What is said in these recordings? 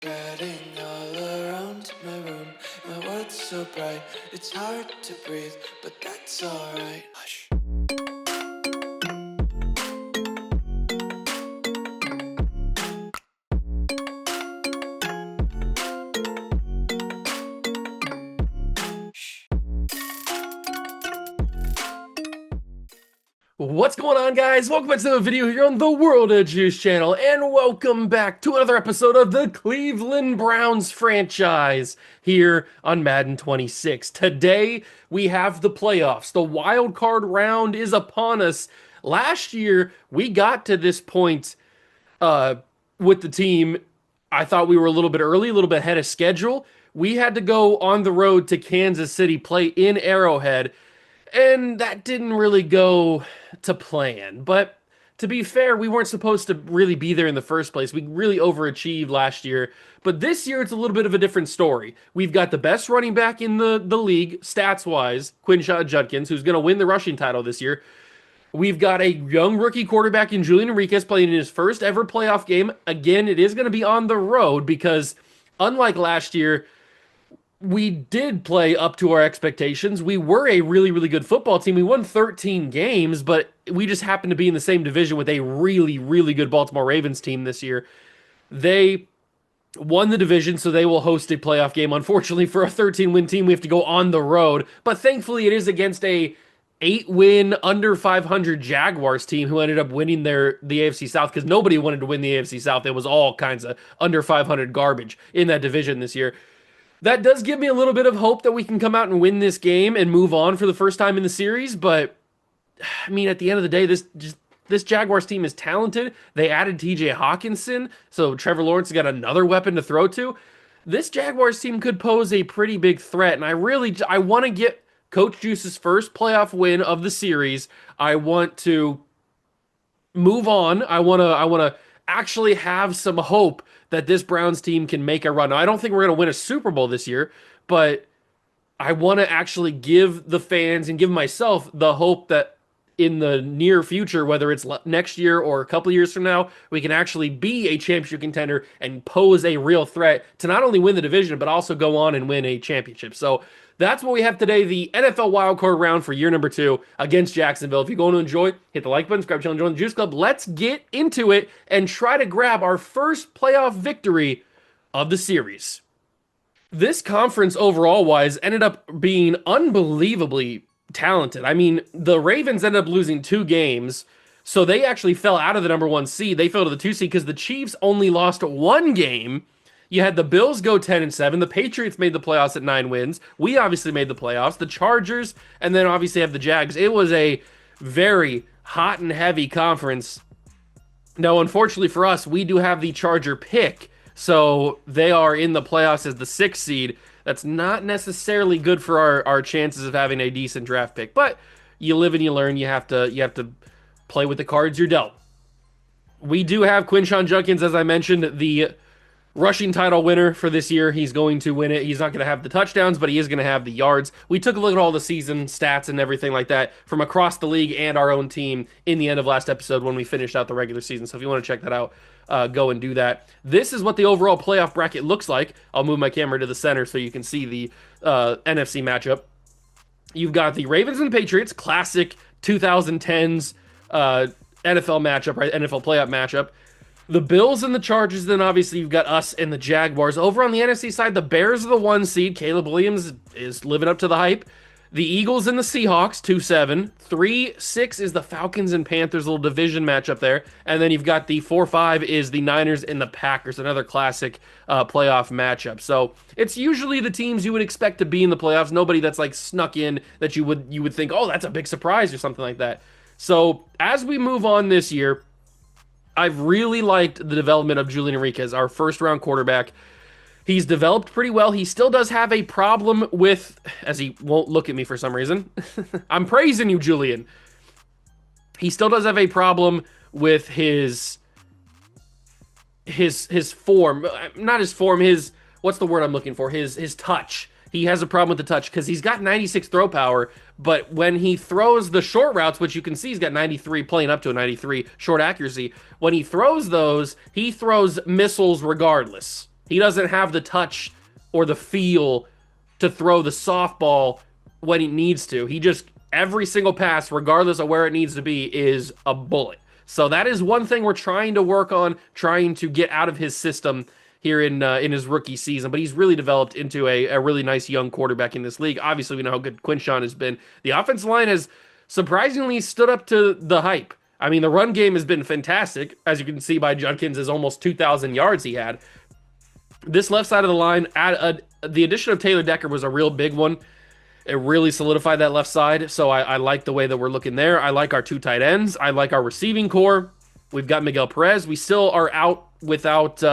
Spreading all around my room, my world's so bright, it's hard to breathe, but that's alright. Hush. What's going on, guys? Welcome back to the video here on the World of Juice channel, and welcome back to another episode of the Cleveland Browns franchise here on Madden 26. Today, we have the playoffs. The wild card round is upon us. Last year, we got to this point with the team. I thought we were a little bit early, a little bit ahead of schedule. We had to go on the road to Kansas City, play in Arrowhead, and that didn't really go to plan. But to be fair, we weren't supposed to really be there in the first place. We really overachieved last year. But this year, it's a little bit of a different story. We've got the best running back in the league, stats-wise, Quinshon Judkins, who's going to win the rushing title this year. We've got a young rookie quarterback in Julian Enriquez playing in his first ever playoff game. Again, it is going to be on the road because, unlike last year, we did play up to our expectations. We were a really, really good football team. We won 13 games, but we just happened to be in the same division with a really, really good Baltimore Ravens team this year. They won the division, so they will host a playoff game. Unfortunately, for a 13-win team, we have to go on the road. But thankfully, it is against a 8-win, under 500 Jaguars team who ended up winning the AFC South because nobody wanted to win the AFC South. It was all kinds of under 500 garbage in that division this year. That does give me a little bit of hope that we can come out and win this game and move on for the first time in the series. But, I mean, at the end of the day, this Jaguars team is talented. They added TJ Hawkinson, so Trevor Lawrence has got another weapon to throw to. This Jaguars team could pose a pretty big threat, and I want to get Coach Juice's first playoff win of the series. I want to move on. I want to actually have some hope that this Browns team can make a run. Now, I don't think we're going to win a Super Bowl this year, but I want to actually give the fans and give myself the hope that in the near future, whether it's next year or a couple years from now, we can actually be a championship contender and pose a real threat to not only win the division, but also go on and win a championship. So that's what we have today, the NFL wildcard round for year number 2 against Jacksonville. If you're going to enjoy, hit the like button, subscribe channel, join the Juice Club. Let's get into it and try to grab our first playoff victory of the series. This conference overall-wise ended up being unbelievably talented. I mean, the Ravens ended up losing 2 games, so they actually fell out of the number 1 seed. They fell to the 2 seed because the Chiefs only lost 1 game. You had the Bills go 10-7. The Patriots made the playoffs at 9 wins. We obviously made the playoffs. The Chargers, and then obviously have the Jags. It was a very hot and heavy conference. Now, unfortunately for us, we do have the Charger pick, so they are in the playoffs as the 6th seed. That's not necessarily good for our chances of having a decent draft pick, but you live and you learn. You have to play with the cards you're dealt. We do have Quinshon Judkins, as I mentioned, the rushing title winner for this year. He's going to win it. He's not going to have the touchdowns, but he is going to have the yards. We took a look at all the season stats and everything like that from across the league and our own team in the end of last episode when we finished out the regular season. So if you want to check that out, go and do that. This is what the overall playoff bracket looks like. I'll move my camera to the center so you can see the NFC matchup. You've got the Ravens and the Patriots, classic 2010s NFL matchup, right? NFL playoff matchup. The Bills and the Chargers, then obviously you've got us and the Jaguars. Over on the NFC side, the Bears are the 1 seed. Caleb Williams is living up to the hype. The Eagles and the Seahawks, 2-7. 3-6 is the Falcons and Panthers, little division matchup there. And then you've got the 4-5 is the Niners and the Packers, another classic playoff matchup. So it's usually the teams you would expect to be in the playoffs. Nobody that's like snuck in that you would think, oh, that's a big surprise or something like that. So as we move on this year, I've really liked the development of Julian Enriquez, our first-round quarterback. He's developed pretty well. He still does have a problem with, as he won't look at me for some reason. I'm praising you, Julian. He still does have a problem with his form. Not his form, what's the word I'm looking for? His touch. He has a problem with the touch because he's got 96 throw power, but when he throws the short routes, which you can see he's got 93, playing up to a 93 short accuracy, when he throws those, he throws missiles regardless. He doesn't have the touch or the feel to throw the softball when he needs to. He just, every single pass, regardless of where it needs to be, is a bullet. So that is one thing we're trying to work on, trying to get out of his system here in his rookie season. But he's really developed into a really nice young quarterback in this league. Obviously, we know how good Quinshawn has been. The offensive line has surprisingly stood up to the hype. I mean, the run game has been fantastic, as you can see by Judkins' almost 2,000 yards he had. This left side of the line, the addition of Taylor Decker was a real big one. It really solidified that left side, so I like the way that we're looking there. I like our 2 tight ends. I like our receiving core. We've got Miguel Perez. We still are out without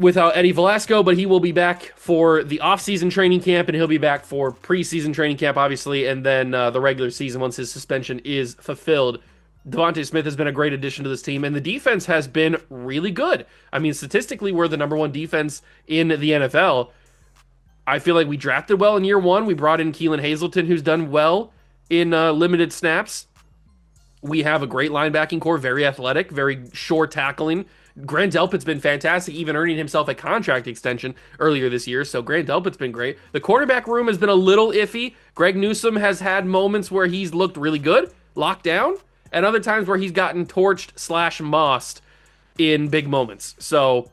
Eddie Velasco, but he will be back for the offseason training camp, and he'll be back for preseason training camp, obviously, and then the regular season once his suspension is fulfilled. Devontae Smith has been a great addition to this team, and the defense has been really good. I mean, statistically, we're the #1 defense in the NFL. I feel like we drafted well in year 1. We brought in Keelan Hazelton, who's done well in limited snaps. We have a great linebacking core, very athletic, very short tackling. Grant Delpit's been fantastic, even earning himself a contract extension earlier this year, so Grant Delpit's been great. The cornerback room has been a little iffy. Greg Newsome has had moments where he's looked really good, locked down, and other times where he's gotten torched / mossed in big moments. So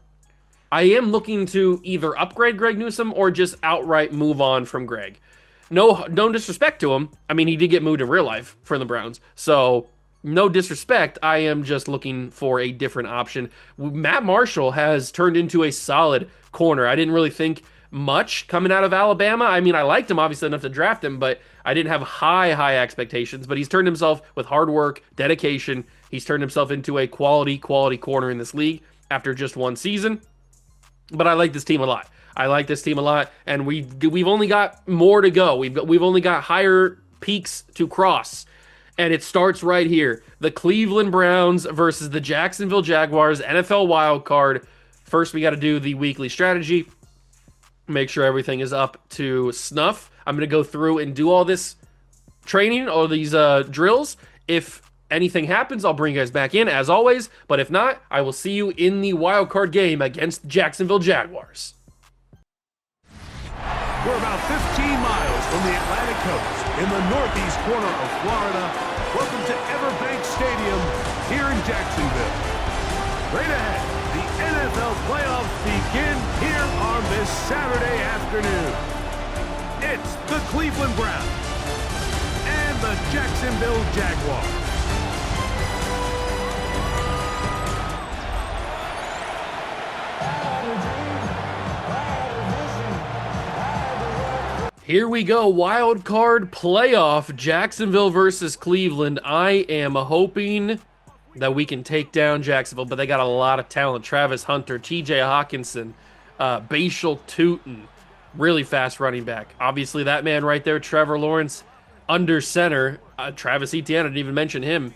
I am looking to either upgrade Greg Newsome or just outright move on from Greg. No disrespect to him. I mean, he did get moved in real life from the Browns. So no disrespect. I am just looking for a different option. Matt Marshall has turned into a solid corner. I didn't really think much coming out of Alabama. I mean, I liked him obviously enough to draft him, but I didn't have high expectations. But he's turned himself, with hard work, dedication, he's turned himself into a quality corner in this league after just 1 season. But I like this team a lot. And we've only got more to go. We've only got higher peaks to cross. And it starts right here. The Cleveland Browns versus the Jacksonville Jaguars, NFL wild card. First, we got to do the weekly strategy. Make sure everything is up to snuff. I'm going to go through and do all this training, all these drills. If anything happens, I'll bring you guys back in, as always. But if not, I will see you in the wild card game against Jacksonville Jaguars. We're about 15 miles from the Atlantic coast in the northeast corner of Florida. Welcome to Everbank Stadium here in Jacksonville. Right ahead, the NFL playoffs begin here on this Saturday afternoon. It's the Cleveland Browns and the Jacksonville Jaguars. Here we go, wild card playoff, Jacksonville versus Cleveland. I am hoping that we can take down Jacksonville, but they got a lot of talent. Travis Hunter, TJ Hawkinson, Bashal Tootin, really fast running back. Obviously, that man right there, Trevor Lawrence, under center. Travis Etienne, I didn't even mention him.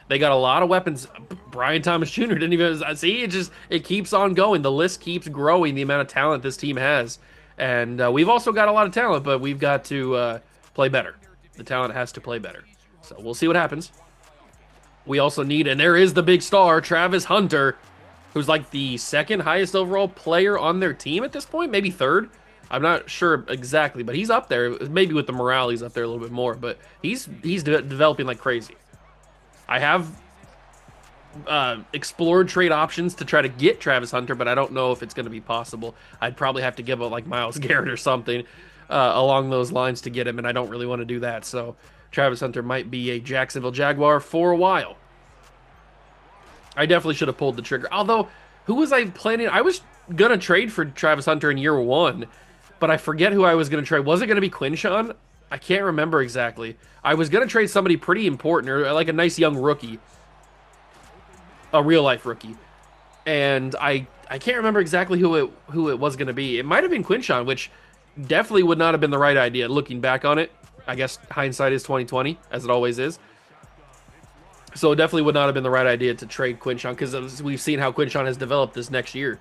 They got a lot of weapons. Brian Thomas Jr. didn't even see. It keeps on going. The list keeps growing. The amount of talent this team has. And we've also got a lot of talent, but we've got to play better. The talent has to play better. So we'll see what happens. We also need, and there is the big star, Travis Hunter, who's like the 2nd highest overall player on their team at this point, maybe 3rd. I'm not sure exactly, but he's up there. Maybe with the morale, he's up there a little bit more, but he's developing like crazy. I have explored trade options to try to get Travis Hunter, but I don't know if it's going to be possible. I'd probably have to give up like Myles Garrett or something along those lines to get him, and I don't really want to do that. So Travis Hunter might be a Jacksonville Jaguar for a while. I definitely should have pulled the trigger. Although, who was I planning? I was going to trade for Travis Hunter in year 1, but I forget who I was going to trade. Was it going to be Quinshawn? I can't remember exactly. I was going to trade somebody pretty important, or like a nice young rookie. A real-life rookie. And I can't remember exactly who it was going to be. It might have been Quinshawn, which definitely would not have been the right idea. Looking back on it, I guess hindsight is 2020, as it always is. So it definitely would not have been the right idea to trade Quinshawn, because we've seen how Quinshawn has developed this next year.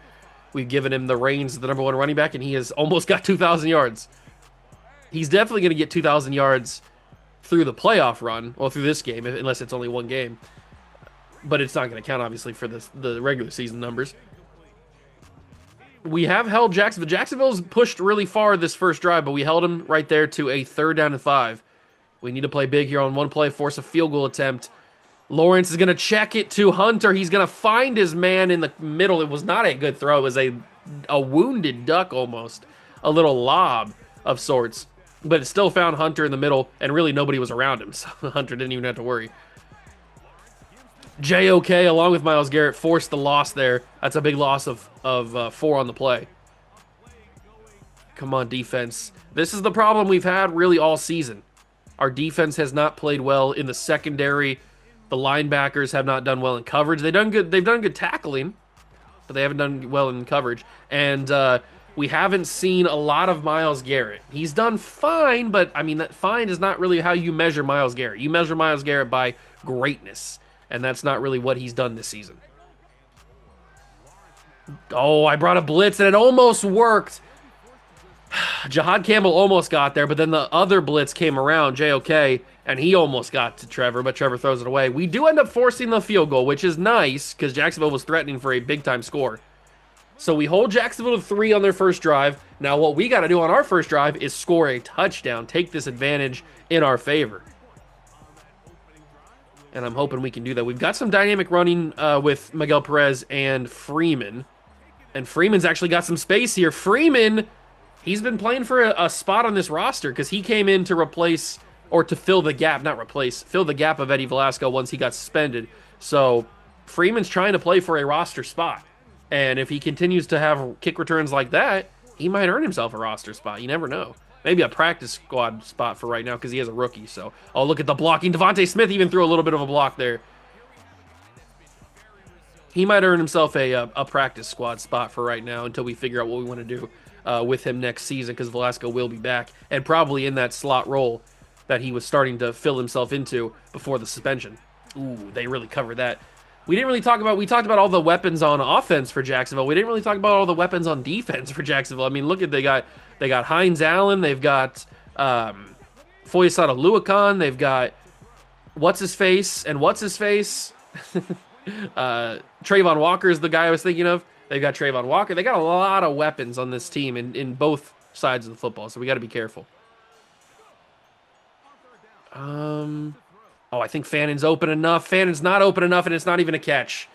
We've given him the reins of the #1 running back, and he has almost got 2,000 yards. He's definitely going to get 2,000 yards through the playoff run, or through this game, unless it's only one game. But it's not going to count, obviously, for the regular season numbers. we have held Jacksonville. Jacksonville's pushed really far this first drive, but we held them right there to a 3rd down and 5. We need to play big here on one play, force a field goal attempt. Lawrence is going to check it to Hunter. He's going to find his man in the middle. It was not a good throw. It was a wounded duck almost. A little lob of sorts. But it still found Hunter in the middle, and really nobody was around him, so Hunter didn't even have to worry. JOK, along with Myles Garrett, forced the loss there. That's a big loss of 4 on the play. Come on, defense. This is the problem we've had really all season. Our defense has not played well in the secondary. The linebackers have not done well in coverage. They've done good tackling, but they haven't done well in coverage. And we haven't seen a lot of Myles Garrett. He's done fine, but I mean, that fine is not really how you measure Myles Garrett. You measure Myles Garrett by greatness, and that's not really what he's done this season. Oh, I brought a blitz, and it almost worked. Jahad Campbell almost got there, but then the other blitz came around, JOK, and he almost got to Trevor, but Trevor throws it away. We do end up forcing the field goal, which is nice, because Jacksonville was threatening for a big-time score. So we hold Jacksonville to 3 on their first drive. Now what we got to do on our first drive is score a touchdown, take this advantage in our favor. And I'm hoping we can do that. We've got some dynamic running with Miguel Perez and Freeman. And Freeman's actually got some space here. Freeman, he's been playing for a spot on this roster because he came in to replace, or to fill the gap, not replace, fill the gap of Eddie Velasco once he got suspended. So Freeman's trying to play for a roster spot. And if he continues to have kick returns like that, he might earn himself a roster spot. You never know. Maybe a practice squad spot for right now because he is a rookie. So, oh, look at the blocking. Devontae Smith even threw a little bit of a block there. He might earn himself a practice squad spot for right now until we figure out what we want to do with him next season, because Velasco will be back and probably in that slot role that he was starting to fill himself into before the suspension. Ooh, they really covered that. We talked about all the weapons on offense for Jacksonville. We didn't really talk about all the weapons on defense for Jacksonville. I mean, look at they got Hines Allen, they've got Foyesade Luakan, they've got what's his face. Trayvon Walker is the guy I was thinking of. They've got Trayvon Walker. They got a lot of weapons on this team in both sides of the football, so we got to be careful. Oh, I think Fannon's open enough. Fannon's not open enough, and it's not even a catch.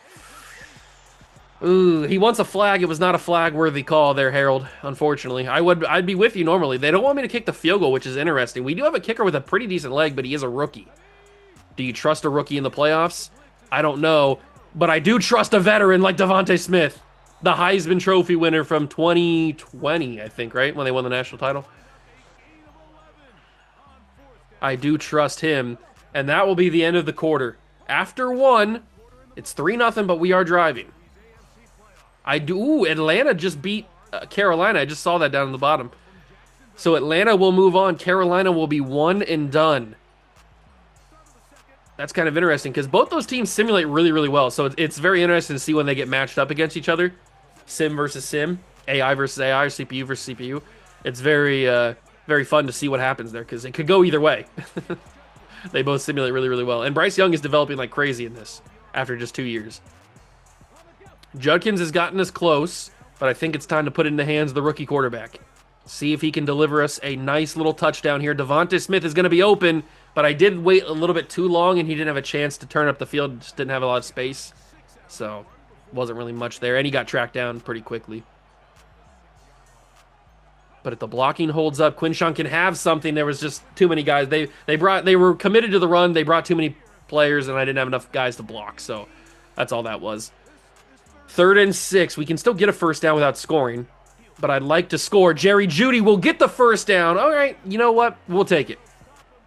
Ooh, he wants a flag. It was not a flag-worthy call there, Harold, unfortunately. I'd be with you normally. They don't want me to kick the field goal, which is interesting. We do have a kicker with a pretty decent leg, but he is a rookie. Do you trust a rookie in the playoffs? I don't know, but I do trust a veteran like Devontae Smith, the Heisman Trophy winner from 2020, I think, right? When they won the national title. I do trust him. And that will be the end of the quarter. After 1, it's 3-0, but we are driving. Ooh, Atlanta just beat Carolina. I just saw that down in the bottom. So Atlanta will move on. Carolina will be 1 and done. That's kind of interesting because both those teams simulate really, really well. So it's very interesting to see when they get matched up against each other. Sim versus sim, AI versus AI, CPU versus CPU. It's very, very fun to see what happens there because it could go either way. They both simulate really, really well. And Bryce Young is developing like crazy in this after just 2 years. Judkins has gotten us close, but I think it's time to put it in the hands of the rookie quarterback. See if he can deliver us a nice little touchdown here. Devontae Smith is going to be open, but I did wait a little bit too long, and he didn't have a chance to turn up the field. Just didn't have a lot of space. So, wasn't really much there. And he got tracked down pretty quickly. But if the blocking holds up, Quinshawn can have something. There was just too many guys. They were committed to the run. They brought too many players, and I didn't have enough guys to block. So that's all that was. 3rd and 6. We can still get a first down without scoring, but I'd like to score. Jerry Jeudy will get the first down. All right, you know what? We'll take it.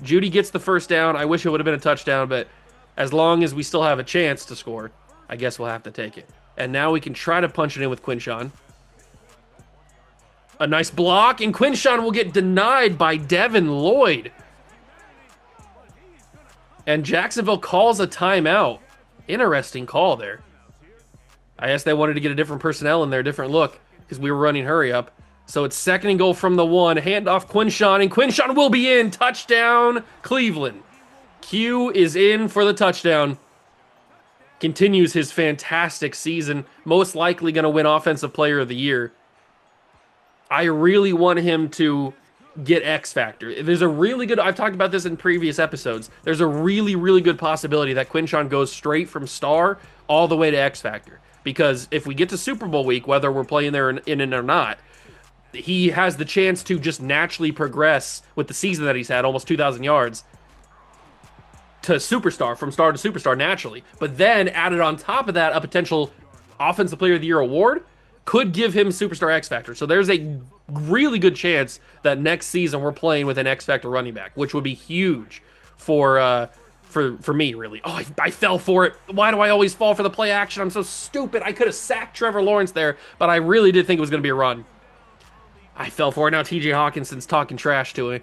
Jeudy gets the first down. I wish it would have been a touchdown, but as long as we still have a chance to score, I guess we'll have to take it. And now we can try to punch it in with Quinshawn. A nice block, and Quinshawn will get denied by Devin Lloyd. And Jacksonville calls a timeout. Interesting call there. I guess they wanted to get a different personnel in there, different look, because we were running hurry up. So it's 2nd and goal from the 1. Handoff Quinshawn, and Quinshawn will be in. Touchdown, Cleveland. Q is in for the touchdown. Continues his fantastic season. Most likely going to win Offensive Player of the Year I really want him to get X Factor. There's a really good, I've talked about this in previous episodes. There's a really, really good possibility that Quinshon goes straight from star all the way to X Factor. Because if we get to Super Bowl week, whether we're playing there in it or not, he has the chance to just naturally progress with the season that he's had, almost 2,000 yards, to superstar, from star to superstar naturally. But then added on top of that, a potential Offensive Player of the Year award could give him Superstar X Factor. So there's a really good chance that next season we're playing with an X Factor running back, which would be huge for me, really. Oh, I fell for it. Why do I always fall for the play action? I'm so stupid. I could have sacked Trevor Lawrence there, but I really did think it was going to be a run. I fell for it. Now TJ Hawkinson's talking trash to me.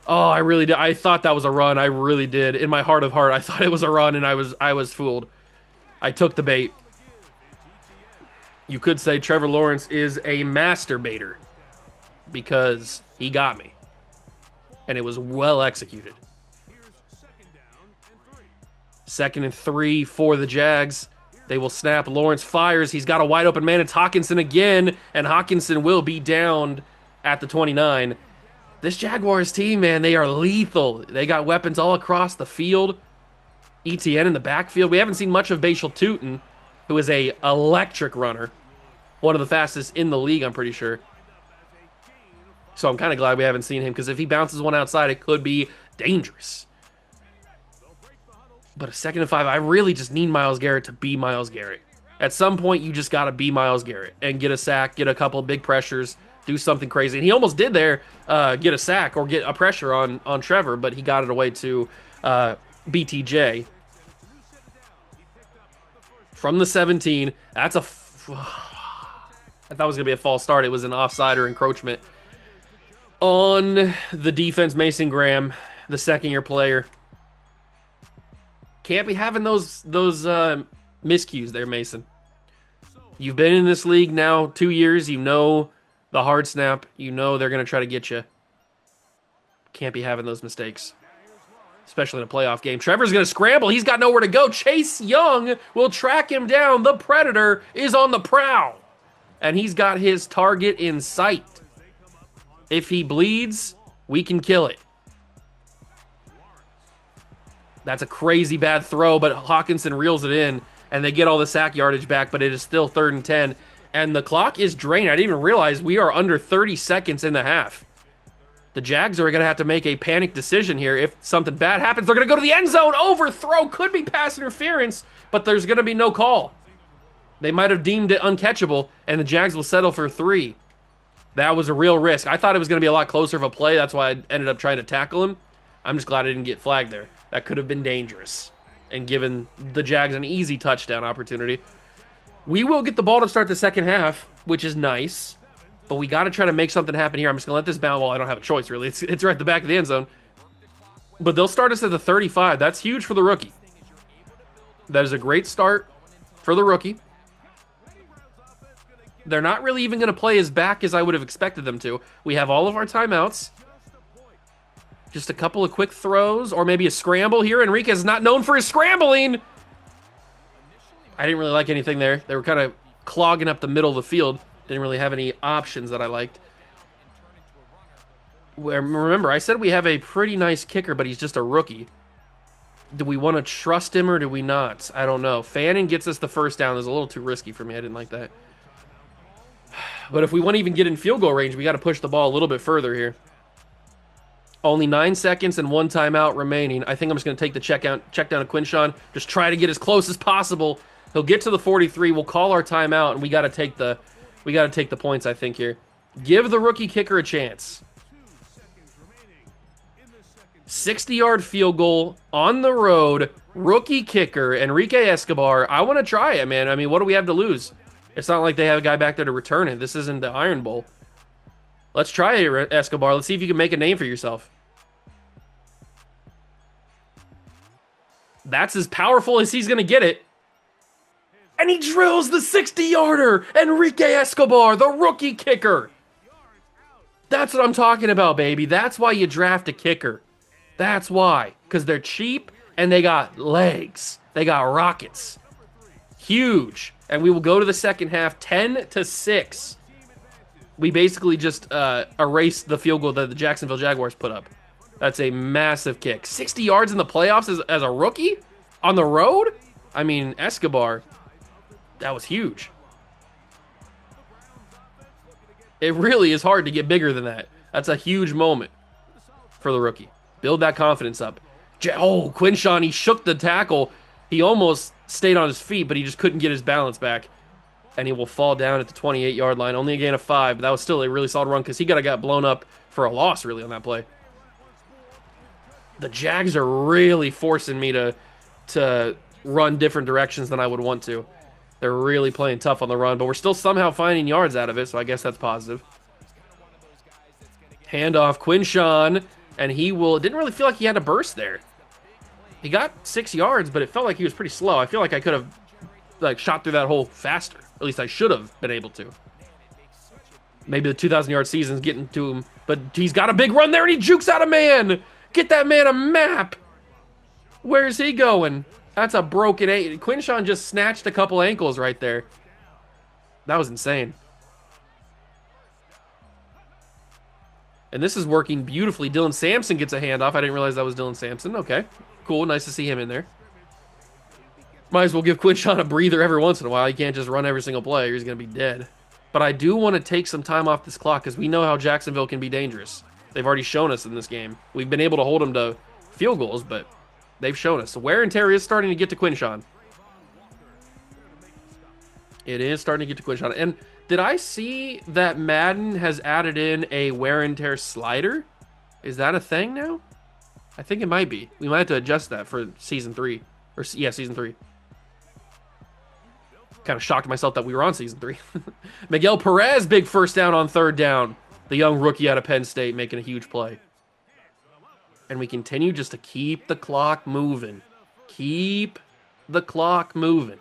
Oh, I really did. I thought that was a run. I really did. In my heart of heart, I thought it was a run, and I was fooled. I took the bait. You could say Trevor Lawrence is a masturbator because he got me. And it was well executed. 2nd and 3 for the Jags. They will snap. Lawrence fires. He's got a wide open man. It's Hawkinson again, and Hawkinson will be downed at the 29. This Jaguars team, man, they are lethal. They got weapons all across the field. ETN in the backfield. We haven't seen much of Bashal Tootin, who is a electric runner. One of the fastest in the league, I'm pretty sure. So I'm kind of glad we haven't seen him, because if he bounces one outside, it could be dangerous. But a 2nd and 5, I really just need Myles Garrett to be Myles Garrett. At some point, you just got to be Myles Garrett and get a sack, get a couple of big pressures, do something crazy. And he almost did there, get a sack or get a pressure on Trevor, but he got it away to BTJ. From the 17, that's a... I thought it was going to be a false start. It was an offside or encroachment on the defense. Mason Graham, the second-year player. Can't be having those miscues there, Mason. You've been in this league now 2 years. You know the hard snap. You know they're going to try to get you. Can't be having those mistakes, especially in a playoff game. Trevor's going to scramble. He's got nowhere to go. Chase Young will track him down. The Predator is on the prowl, and he's got his target in sight. If he bleeds, we can kill it. That's a crazy bad throw, but Hawkinson reels it in, and they get all the sack yardage back, but it is still 3rd and 10, and the clock is drained. I didn't even realize we are under 30 seconds in the half. The Jags are going to have to make a panic decision here. If something bad happens, they're going to go to the end zone. Overthrow could be pass interference, but there's going to be no call. They might have deemed it uncatchable, and the Jags will settle for 3. That was a real risk. I thought it was going to be a lot closer of a play. That's why I ended up trying to tackle him. I'm just glad I didn't get flagged there. That could have been dangerous and given the Jags an easy touchdown opportunity. We will get the ball to start the second half, which is nice, but we got to try to make something happen here. I'm just going to let this bounce. Well, I don't have a choice, really. It's right at the back of the end zone. But they'll start us at the 35. That's huge for the rookie. That is a great start for the rookie. They're not really even going to play as back as I would have expected them to. We have all of our timeouts. Just a couple of quick throws, or maybe a scramble here. Enriquez is not known for his scrambling. I didn't really like anything there. They were kind of clogging up the middle of the field. Didn't really have any options that I liked. Remember, I said we have a pretty nice kicker, but he's just a rookie. Do we want to trust him or do we not? I don't know. Fannin gets us the first down. It was a little too risky for me. I didn't like that. But if we want to even get in field goal range, we got to push the ball a little bit further here. Only 9 seconds and 1 timeout remaining. I think I'm just going to take the check down to Quinshon. Just try to get as close as possible. He'll get to the 43. We'll call our timeout, and we got to take the points, I think, here. Give the rookie kicker a chance. 60-yard field goal on the road. Rookie kicker, Enrique Escobar. I want to try it, man. I mean, what do we have to lose? It's not like they have a guy back there to return it. This isn't the Iron Bowl. Let's try it, Escobar. Let's see if you can make a name for yourself. That's as powerful as he's going to get it. And he drills the 60-yarder. Enrique Escobar, the rookie kicker. That's what I'm talking about, baby. That's why you draft a kicker. That's why. Because they're cheap and they got legs. They got rockets. Huge. And we will go to the second half 10-6. We basically just erased the field goal that the Jacksonville Jaguars put up. That's a massive kick. 60 yards in the playoffs as a rookie? On the road? I mean, Escobar, that was huge. It really is hard to get bigger than that. That's a huge moment for the rookie. Build that confidence up. Oh, Quinshawn, he shook the tackle. He almost stayed on his feet, but he just couldn't get his balance back. And he will fall down at the 28-yard line. Only a gain of 5, but that was still a really solid run because he got blown up for a loss, really, on that play. The Jags are really forcing me to run different directions than I would want to. They're really playing tough on the run, but we're still somehow finding yards out of it, so I guess that's positive. Handoff, Quinshawn, and he will... It didn't really feel like he had a burst there. He got 6 yards, but it felt like he was pretty slow. I feel like I could have shot through that hole faster. At least I should have been able to. Maybe the 2,000-yard season's getting to him, but he's got a big run there, and he jukes out a man. Get that man a map. Where's he going? That's a broken eight. Quinshawn just snatched a couple ankles right there. That was insane. And this is working beautifully. Dylan Sampson gets a handoff. I didn't realize that was Dylan Sampson. Okay, cool. Nice to see him in there. Might as well give Quinshawn a breather every once in a while. He can't just run every single play or he's going to be dead. But I do want to take some time off this clock because we know how Jacksonville can be dangerous. They've already shown us in this game. We've been able to hold them to field goals, but they've shown us. So wear and tear is starting to get to Quinshawn. It is starting to get to Quinshawn. And did I see that Madden has added in a wear and tear slider? Is that a thing now? I think it might be. We might have to adjust that for Season 3. Or, yeah, Season 3. Kind of shocked myself that we were on Season 3. Miguel Perez, big first down on 3rd down. The young rookie out of Penn State making a huge play. And we continue just to keep the clock moving. Keep the clock moving.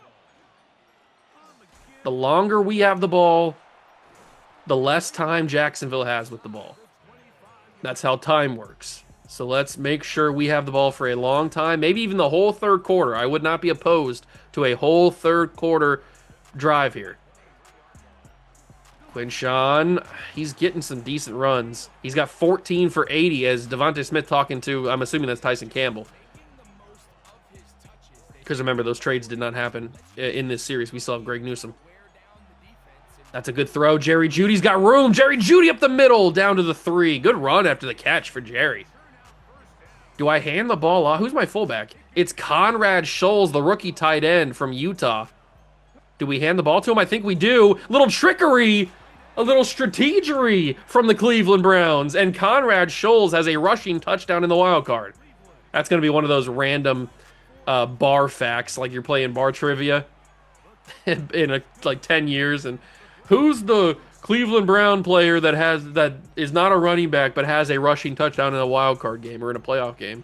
The longer we have the ball, the less time Jacksonville has with the ball. That's how time works. So let's make sure we have the ball for a long time, maybe even the whole 3rd quarter. I would not be opposed to a whole 3rd quarter drive here. Quinshawn, he's getting some decent runs. He's got 14 for 80 as Devontae Smith talking to, I'm assuming that's Tyson Campbell. Because remember, those trades did not happen in this series. We still have Greg Newsome. That's a good throw. Jerry Jeudy's got room. Jerry Jeudy up the middle, down to the 3. Good run after the catch for Jerry. Do I hand the ball off? Who's my fullback? It's Conrad Scholes, the rookie tight end from Utah. Do we hand the ball to him? I think we do. Little trickery, a little strategery from the Cleveland Browns. And Conrad Scholes has a rushing touchdown in the wild card. That's going to be one of those random bar facts, like you're playing bar trivia in like 10 years. And who's the Cleveland Brown player that is not a running back but has a rushing touchdown in a wild card game or in a playoff game?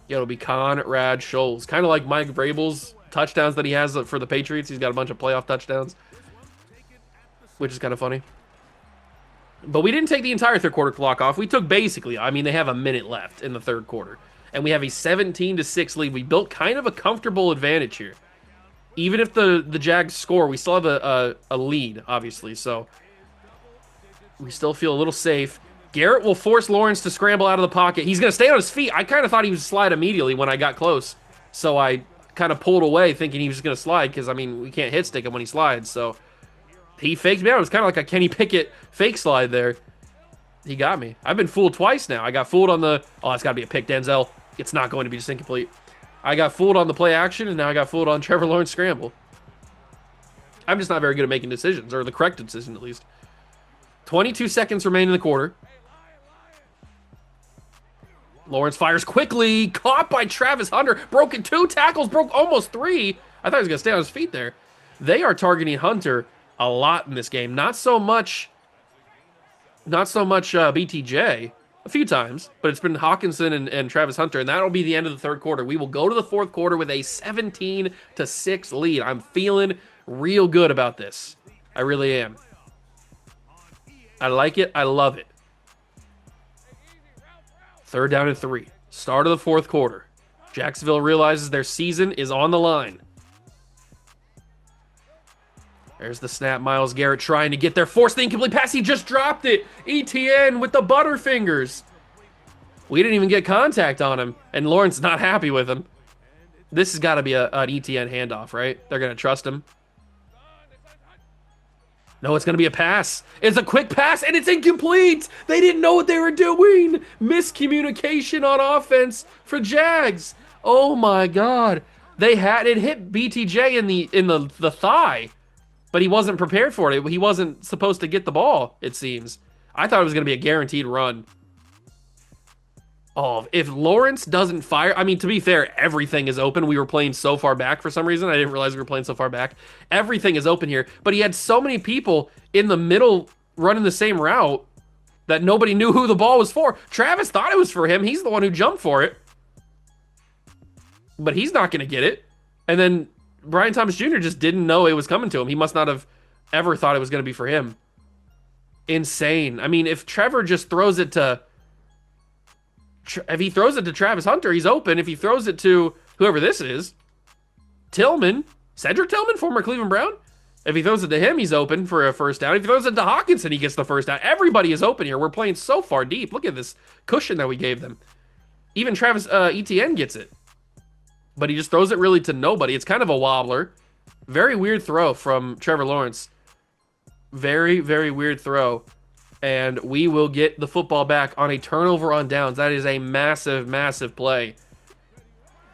Yeah, it'll be Conrad Scholes. Kind of like Mike Vrabel's touchdowns that he has for the Patriots. He's got a bunch of playoff touchdowns, which is kind of funny. But we didn't take the entire 3rd quarter clock off. We took basically, I mean, they have a minute left in the 3rd quarter. And we have a 17-6 lead. We built kind of a comfortable advantage here. Even if the Jags score, we still have a lead, obviously. So we still feel a little safe. Garrett will force Lawrence to scramble out of the pocket. He's going to stay on his feet. I kind of thought he would slide immediately when I got close. So I kind of pulled away thinking he was going to slide because, I mean, we can't hit stick him when he slides. So he faked me out. It was kind of like a Kenny Pickett fake slide there. He got me. I've been fooled twice now. I got fooled on the... Oh, it's got to be a pick, Denzel. It's not going to be just incomplete. I got fooled on the play action, and now I got fooled on Trevor Lawrence scramble. I'm just not very good at making decisions, or the correct decision at least. 22 seconds remain in the quarter. Lawrence fires quickly. Caught by Travis Hunter. Broken 2 tackles. Broke almost 3. I thought he was going to stay on his feet there. They are targeting Hunter a lot in this game. Not so much BTJ. A few times, but it's been Hawkinson and Travis Hunter, and that'll be the end of the 3rd quarter. We will go to the 4th quarter with a 17-6 lead. I'm feeling real good about this. I really am. I like it. I love it. 3rd down and 3. Start of the 4th quarter. Jacksonville realizes their season is on the line. There's the snap. Myles Garrett trying to get there. Forced the incomplete pass. He just dropped it. ETN with the butterfingers. We didn't even get contact on him, and Lawrence not happy with him. This has got to be an ETN handoff, right? They're going to trust him. No, it's going to be a pass. It's a quick pass, and it's incomplete. They didn't know what they were doing. Miscommunication on offense for Jags. Oh, my God. They had it hit BTJ in the thigh, but he wasn't prepared for it. He wasn't supposed to get the ball, it seems. I thought it was going to be a guaranteed run. Oh, if Lawrence doesn't fire, I mean, to be fair, everything is open. We were playing so far back for some reason. I didn't realize we were playing so far back. Everything is open here, but he had so many people in the middle running the same route that nobody knew who the ball was for. Travis thought it was for him. He's the one who jumped for it, but he's not going to get it. And then Brian Thomas Jr. just didn't know it was coming to him. He must not have ever thought it was going to be for him. Insane. I mean, if Trevor just throws it to... If he throws it to Travis Hunter, he's open. If he throws it to whoever this is, Tillman, Cedric Tillman, former Cleveland Brown. If he throws it to him, he's open for a first down. If he throws it to Hawkinson, he gets the first down. Everybody is open here. We're playing so far deep. Look at this cushion that we gave them. Even Travis Etienne gets it. But he just throws it really to nobody. It's kind of a wobbler. Very weird throw from Trevor Lawrence. Very, very weird throw. And we will get the football back on a turnover on downs. That is a massive, massive play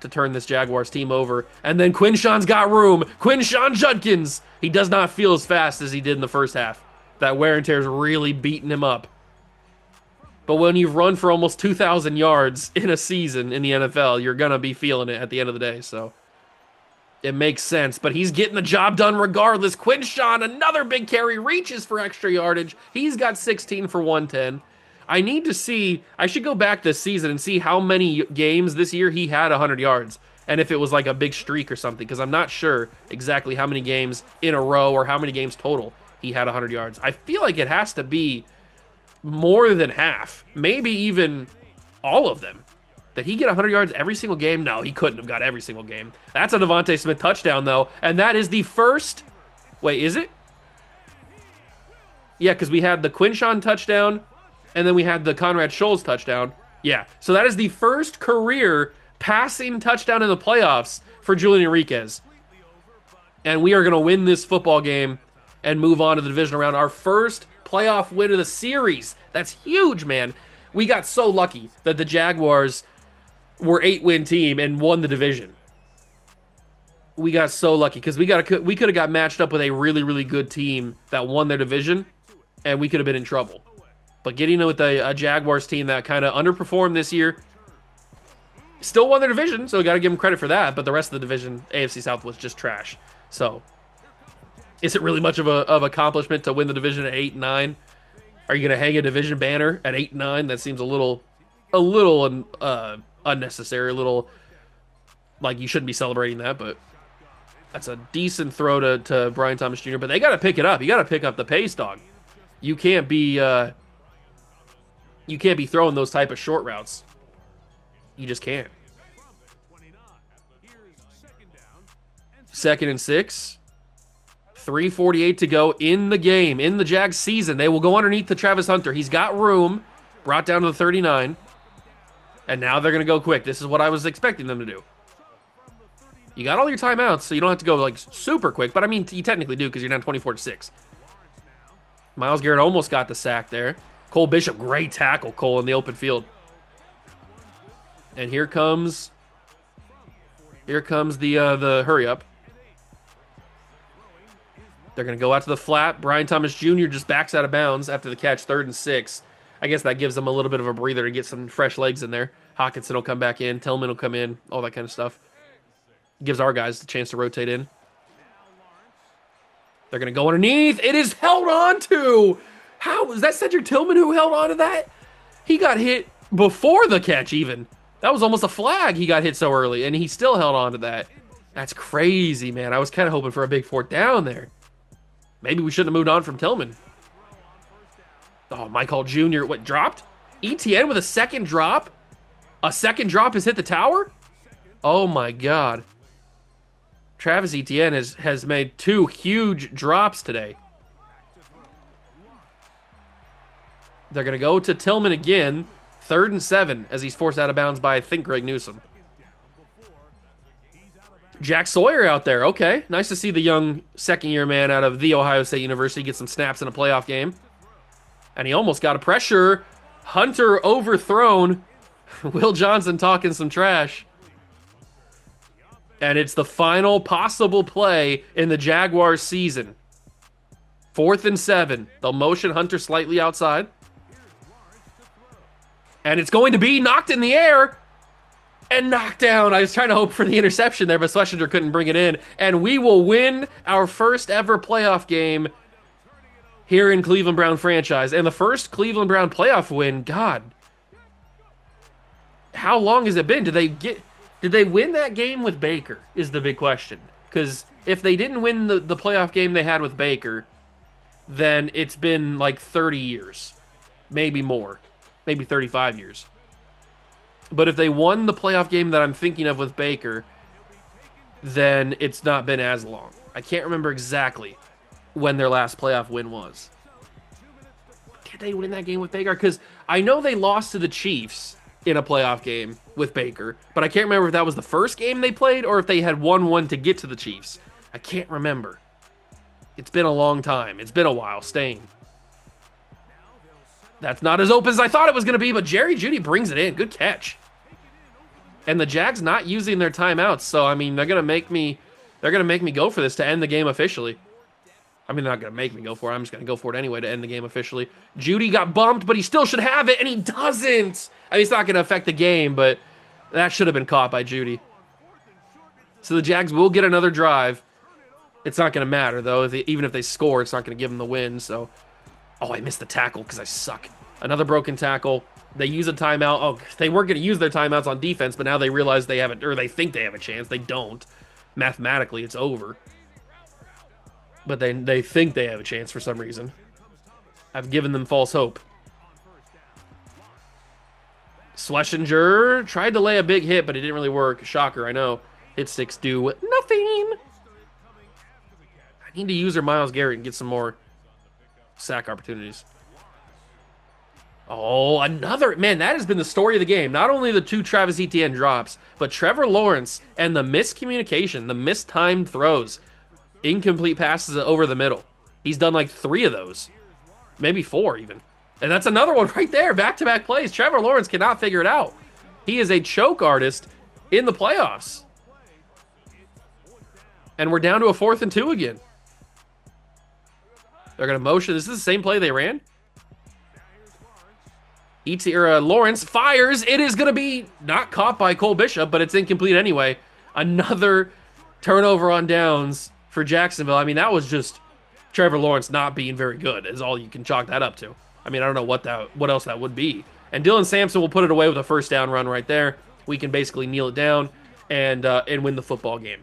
to turn this Jaguars team over. And then Quinshawn's got room. Quinshawn Judkins. He does not feel as fast as he did in the first half. That wear and tear is really beating him up. But when you've run for almost 2,000 yards in a season in the NFL, you're going to be feeling it at the end of the day. So it makes sense, but he's getting the job done regardless. Quinshawn, another big carry, reaches for extra yardage. He's got 16 for 110. I need to see, I should go back this season and see how many games this year he had 100 yards. And if it was like a big streak or something, because I'm not sure exactly how many games in a row or how many games total he had 100 yards. I feel like it has to be more than half, maybe even all of them. Did he get 100 yards every single game? No, he couldn't have got every single game. That's a Devontae Smith touchdown, though. And that is the first... Wait, is it? Yeah, because we had the Quinshawn touchdown, and then we had the Conrad Scholes touchdown. Yeah, so that is the first career passing touchdown in the playoffs for Julian Enriquez. And we are going to win this football game and move on to the division round. Our first playoff win of the series. That's huge, man. We got so lucky that the Jaguars were 8-win team and won the division. We got so lucky because we could have got matched up with a really, really good team that won their division, and we could have been in trouble. But getting with a Jaguars team that kind of underperformed this year, still won their division, so we got to give them credit for that. But the rest of the division, AFC South, was just trash. So, is it really much of an accomplishment to win the division at 8-9? Are you going to hang a division banner at 8-9? That seems a little unnecessary, a little like you shouldn't be celebrating that, but that's a decent throw to Brian Thomas Jr. But they got to pick it up. You got to pick up the pace, dog. You can't be throwing those type of short routes. You just can't. 2nd and 6. 3:48 to go in the game, in the Jags season. They will go underneath to Travis Hunter. He's got room, brought down to the 39. And now they're going to go quick. This is what I was expecting them to do. You got all your timeouts, so you don't have to go like super quick. But I mean, you technically do because you're down 24-6. Myles Garrett almost got the sack there. Cole Bishop, great tackle, Cole, in the open field. And here comes the hurry up. They're going to go out to the flat. Brian Thomas Jr. just backs out of bounds after the catch, 3rd and 6. I guess that gives them a little bit of a breather to get some fresh legs in there. Hawkinson will come back in. Tillman will come in. All that kind of stuff. Gives our guys the chance to rotate in. They're going to go underneath. It is held on to. How was that Cedric Tillman who held on to that? He got hit before the catch even. That was almost a flag. He got hit so early, and he still held on to that. That's crazy, man. I was kind of hoping for a big 4th down there. Maybe we shouldn't have moved on from Tillman. Oh, Michael Jr. What, dropped? ETN with a second drop? A second drop has hit the tower? Oh, my God. Travis Etienne has made 2 huge drops today. They're going to go to Tillman again. 3rd and 7 as he's forced out of bounds by, I think, Greg Newsome. Jack Sawyer out there. Okay. Nice to see the young second-year man out of The Ohio State University get some snaps in a playoff game. And he almost got a pressure. Hunter overthrown. Will Johnson talking some trash. And it's the final possible play in the Jaguars season. 4th and 7. They'll motion Hunter slightly outside. And it's going to be knocked in the air and knocked down. I was trying to hope for the interception there, but Schlesinger couldn't bring it in. And we will win our first ever playoff game here in Cleveland Brown franchise. And the first Cleveland Brown playoff win, God. How long has it been? Did they win that game with Baker is the big question. Because if they didn't win the playoff game they had with Baker, then it's been like 30 years. Maybe more. Maybe 35 years. But if they won the playoff game that I'm thinking of with Baker, then it's not been as long. I can't remember exactly when their last playoff win was. Did they win that game with Baker? Because I know they lost to the Chiefs in a playoff game with Baker, but I can't remember if that was the first game they played or if they had won one to get to the Chiefs. I can't remember. It's been a long time. It's been a while staying. That's not as open as I thought it was going to be, but Jerry Jeudy brings it in. Good catch. And the Jags not using their timeouts, so I mean they're going to make me go for this to end the game officially. I mean, they're not going to make me go for it. I'm just going to go for it anyway to end the game officially. Jeudy got bumped, but he still should have it, and he doesn't. I mean, it's not going to affect the game, but that should have been caught by Jeudy. So the Jags will get another drive. It's not going to matter, though. Even if they score, it's not going to give them the win, so... Oh, I missed the tackle because I suck. Another broken tackle. They use a timeout. Oh, they weren't going to use their timeouts on defense, but now they realize they have it, or they think they have a chance. They don't. Mathematically, it's over. But they think they have a chance for some reason. I've given them false hope. Schlesinger tried to lay a big hit, but it didn't really work. Shocker, I know. Hit sticks do nothing. I need to use her Myles Garrett and get some more sack opportunities. Oh, another... Man, that has been the story of the game. Not only the 2 Travis Etienne drops, but Trevor Lawrence and the miscommunication, the mistimed throws, incomplete passes over the middle. He's done like 3 of those. Maybe 4 even. And that's another one right there. Back-to-back plays. Trevor Lawrence cannot figure it out. He is a choke artist in the playoffs. And we're down to a 4th and 2 again. They're going to motion. This is the same play they ran. Lawrence fires. It is going to be not caught by Cole Bishop, but it's incomplete anyway. Another turnover on downs for Jacksonville. I mean, that was just Trevor Lawrence not being very good is all you can chalk that up to. I mean, I don't know what else that would be. And Dylan Sampson will put it away with a first down run right there. We can basically kneel it down and win the football game.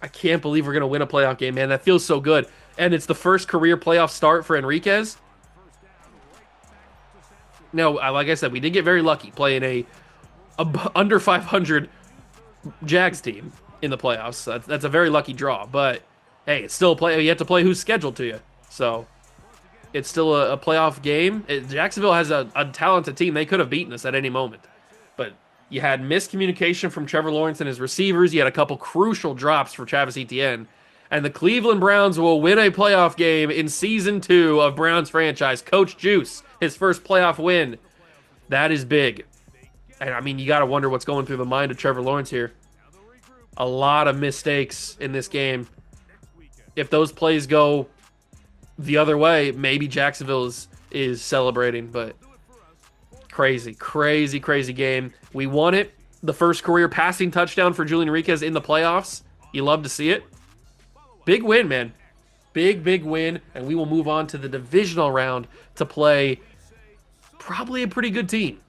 I can't believe we're going to win a playoff game, man. That feels so good. And it's the first career playoff start for Enriquez. Now, like I said, we did get very lucky playing a under 500 Jags team in the playoffs. That's a very lucky draw. But, hey, it's still a play. You have to play who's scheduled to you. So, it's still a playoff game. Jacksonville has a talented team. They could have beaten us at any moment. But you had miscommunication from Trevor Lawrence and his receivers. You had a couple crucial drops for Travis Etienne. And the Cleveland Browns will win a playoff game in Season 2 of Browns franchise. Coach Juice, his first playoff win. That is big. And, I mean, you got to wonder what's going through the mind of Trevor Lawrence here. A lot of mistakes in this game. If those plays go the other way, maybe Jacksonville is celebrating. But crazy, crazy, crazy game. We won it. The first career passing touchdown for Julian Enriquez in the playoffs. You love to see it. Big win, man. Big, big win. And we will move on to the divisional round to play probably a pretty good team.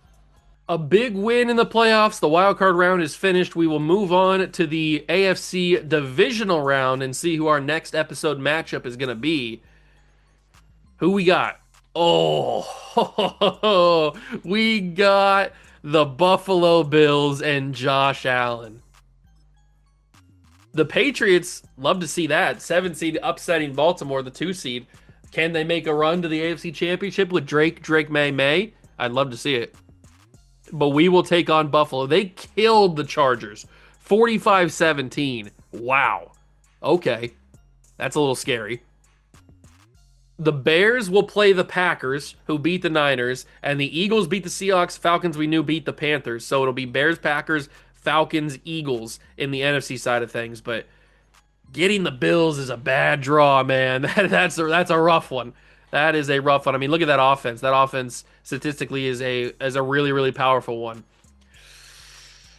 A big win in the playoffs. The wild card round is finished. We will move on to the AFC divisional round and see who our next episode matchup is going to be. Who we got? Oh, we got the Buffalo Bills and Josh Allen. The Patriots, love to see that. 7 seed upsetting Baltimore, the 2 seed. Can they make a run to the AFC Championship with Drake May? I'd love to see it. But we will take on Buffalo. They killed the Chargers. 45-17. Wow. Okay. That's a little scary. The Bears will play the Packers, who beat the Niners, and the Eagles beat the Seahawks. Falcons, we knew, beat the Panthers. So it'll be Bears, Packers, Falcons, Eagles in the NFC side of things. But getting the Bills is a bad draw, man. That's a rough one. That is a rough one. I mean, look at that offense. That offense statistically is a really, really powerful one.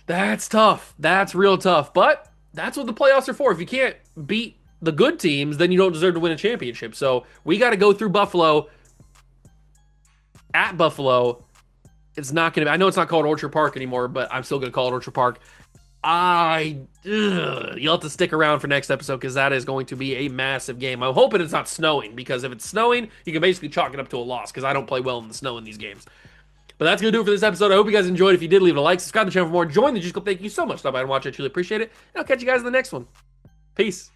That's tough. That's real tough. But that's what the playoffs are for. If you can't beat the good teams, then you don't deserve to win a championship. So we got to go through Buffalo. At Buffalo, it's not going to be... I know it's not called Orchard Park anymore, but I'm still going to call it Orchard Park. You'll have to stick around for next episode because that is going to be a massive game. I'm hoping it's not snowing, because if it's snowing, you can basically chalk it up to a loss because I don't play well in the snow in these games. But that's going to do it for this episode. I hope you guys enjoyed. If you did, leave it a like, subscribe to the channel for more, join the Juice Club. Thank you so much for stopping by and watching. I truly appreciate it. And I'll catch you guys in the next one. Peace.